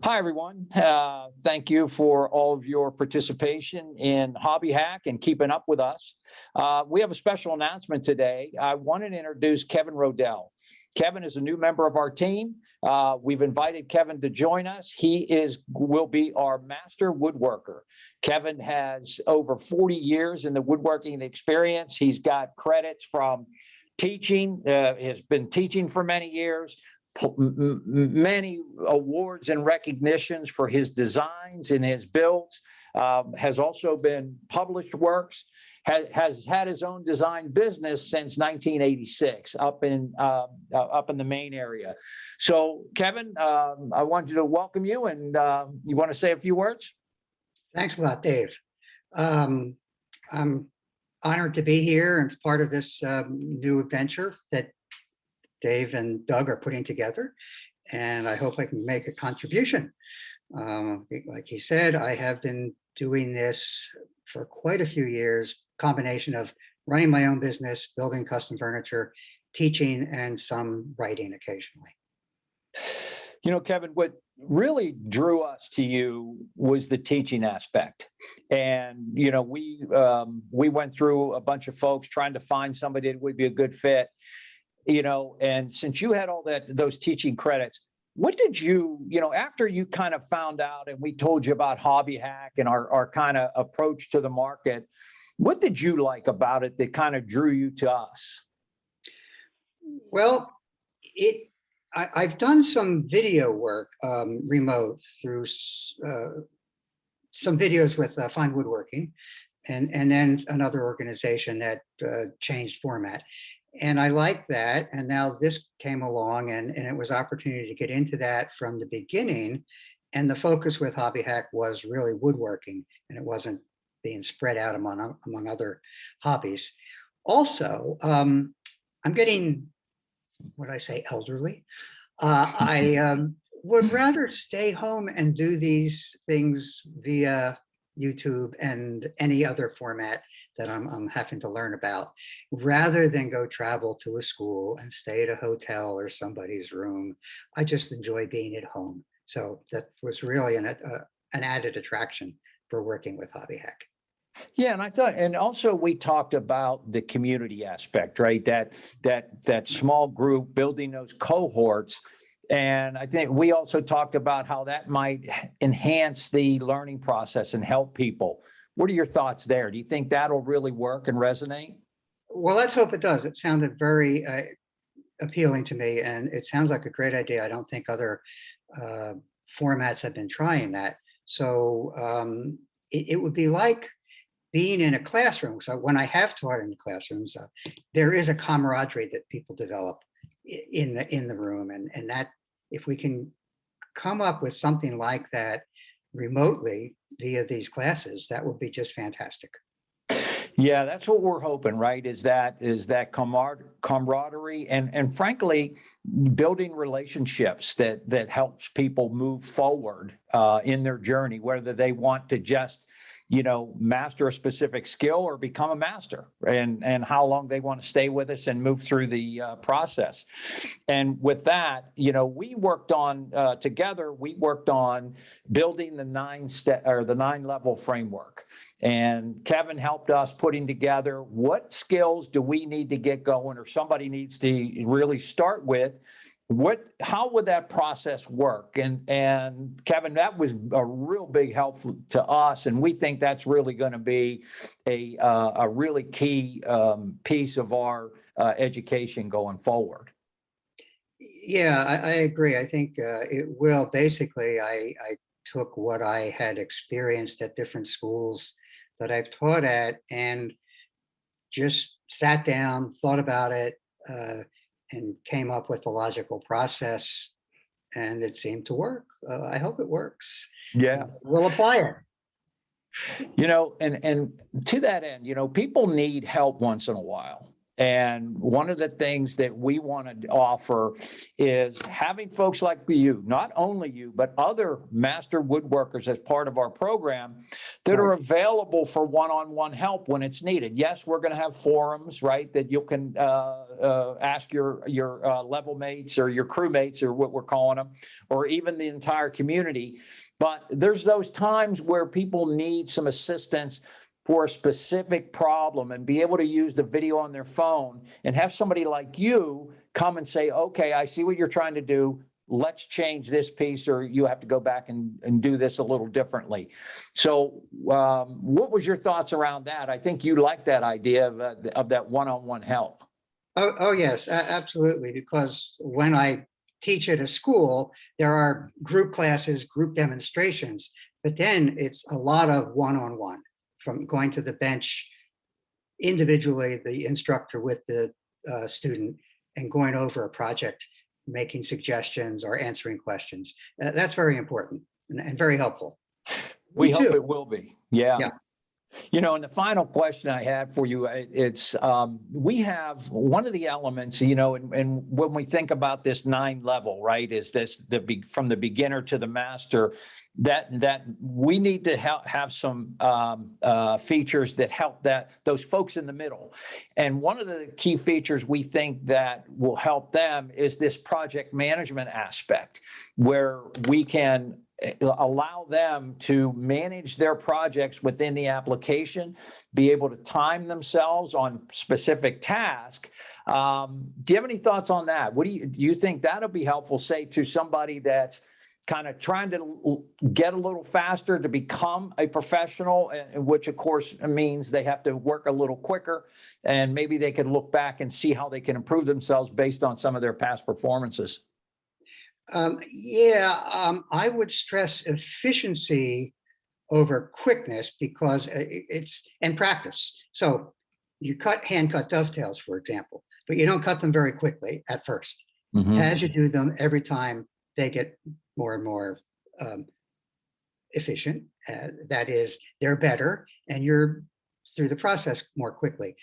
Hi, everyone. Thank you for all of your participation in Hobby Hack and keeping up with us. We have a special announcement today. I wanted to introduce Kevin Rodel. Kevin is a new member of our team. We've invited Kevin to join us. Will be our Master Woodworker. Kevin has over 40 years in the woodworking experience. He's got credits from teaching, has been teaching for many years, many awards and recognitions for his designs and his builds, has also been published works, has had his own design business since 1986 up in the Maine area. So Kevin, I wanted to welcome you, and you want to say a few words? Thanks a lot, Dave. I'm honored to be here and part of this new adventure that Dave and Doug are putting together, and I hope I can make a contribution. Like he said, I have been doing this for quite a few years, combination of running my own business, building custom furniture, teaching, and some writing occasionally. You know, Kevin, what really drew us to you was the teaching aspect. And, you know, we went through a bunch of folks trying to find somebody that would be a good fit. You know, and since you had all those teaching credits, what did you, after you kind of found out and we told you about Hobby Hack and our kind of approach to the market, what did you like about it that kind of drew you to us? Well, I've done some video work remote through some videos with Fine Woodworking, and then another organization that changed format. And I like that. And now this came along, and it was opportunity to get into that from the beginning. And the focus with Hobby Hack was really woodworking, and it wasn't being spread out among other hobbies. Also, I'm getting, what I say, elderly. I would rather stay home and do these things via YouTube and any other format that I'm having to learn about, rather than go travel to a school and stay at a hotel or somebody's room. I just enjoy being at home. So that was really an added attraction for working with Hobby Hack. Yeah, and I thought, and also we talked about the community aspect, right? That small group, building those cohorts. And I think we also talked about how that might enhance the learning process and help people. What are your thoughts there? Do you think that'll really work and resonate? Well, let's hope it does. It sounded very appealing to me, and it sounds like a great idea. I don't think other formats have been trying that. So it would be like being in a classroom. So when I have taught in the classrooms, there is a camaraderie that people develop in the room, and that if we can come up with something like that remotely via these classes, that would be just fantastic. Yeah, that's what we're hoping, right? Is that camaraderie and frankly, building relationships that helps people move forward in their journey, whether they want to just master a specific skill or become a master, and how long they want to stay with us and move through the process. And with that, we worked on together. We worked on building the 9-level framework. And Kevin helped us putting together what skills do we need to get going, or somebody needs to really start with. How would that process work? And Kevin, that was a real big help to us, and we think that's really going to be a really key piece of our education going forward. Yeah, I agree. I think it will. Basically, I took what I had experienced at different schools that I've taught at, and just sat down, thought about it, and came up with a logical process, and it seemed to work. I hope it works. Yeah. We'll apply it. And to that end, people need help once in a while. And one of the things that we want to offer is having folks like you, not only you, but other master woodworkers as part of our program that are available for one-on-one help when it's needed. Yes, we're going to have forums, right, that you can ask your level mates or your crewmates, or what we're calling them, or even the entire community. But there's those times where people need some assistance for a specific problem, and be able to use the video on their phone and have somebody like you come and say, okay, I see what you're trying to do. Let's change this piece, or you have to go back and do this a little differently. So what was your thoughts around that? I think you like that idea of that one-on-one help. Oh yes, absolutely. Because when I teach at a school, there are group classes, group demonstrations, but then it's a lot of one-on-one, from going to the bench individually, the instructor with the student, and going over a project, making suggestions or answering questions. That's very important and very helpful. We hope it will be. Yeah. You know, and the final question I had for you, it's we have one of the elements, you know, and when we think about this 9 level, right, is this from the beginner to the master, that we need to have some features that help those folks in the middle. And one of the key features we think that will help them is this project management aspect, where we can allow them to manage their projects within the application, be able to time themselves on specific tasks. Do you have any thoughts on that? Do you think that'll be helpful, say, to somebody that's kind of trying to get a little faster to become a professional, which of course means they have to work a little quicker, and maybe they can look back and see how they can improve themselves based on some of their past performances? I would stress efficiency over quickness, because and practice. So you hand cut dovetails, for example, but you don't cut them very quickly at first. Mm-hmm. As you do them, every time they get more and more efficient. That is, they're better, and you're through the process more quickly.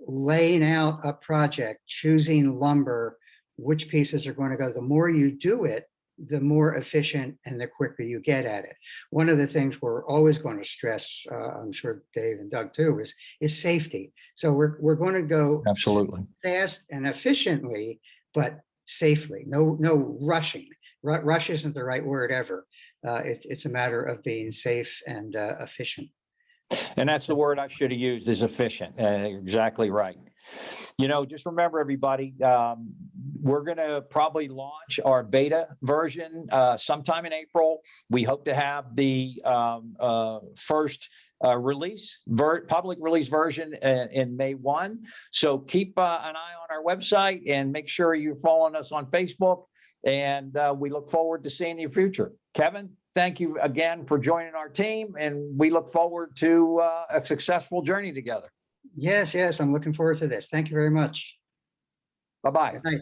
Laying out a project, choosing lumber, which pieces are going to go, the more you do it, the more efficient and the quicker you get at it. One of the things we're always going to stress, I'm sure Dave and Doug too, is safety. So we're going to go absolutely fast and efficiently, but safely. No rushing. Rush isn't the right word ever. It's a matter of being safe and efficient. And that's the word I should have used, is efficient. Exactly right. You know, just remember, everybody, we're going to probably launch our beta version sometime in April. We hope to have the first public release version in May 1. So keep an eye on our website, and make sure you're following us on Facebook. And we look forward to seeing you in the future. Kevin, thank you again for joining our team, and we look forward to a successful journey together. Yes, I'm looking forward to this. Thank you very much. Bye-bye. Good night.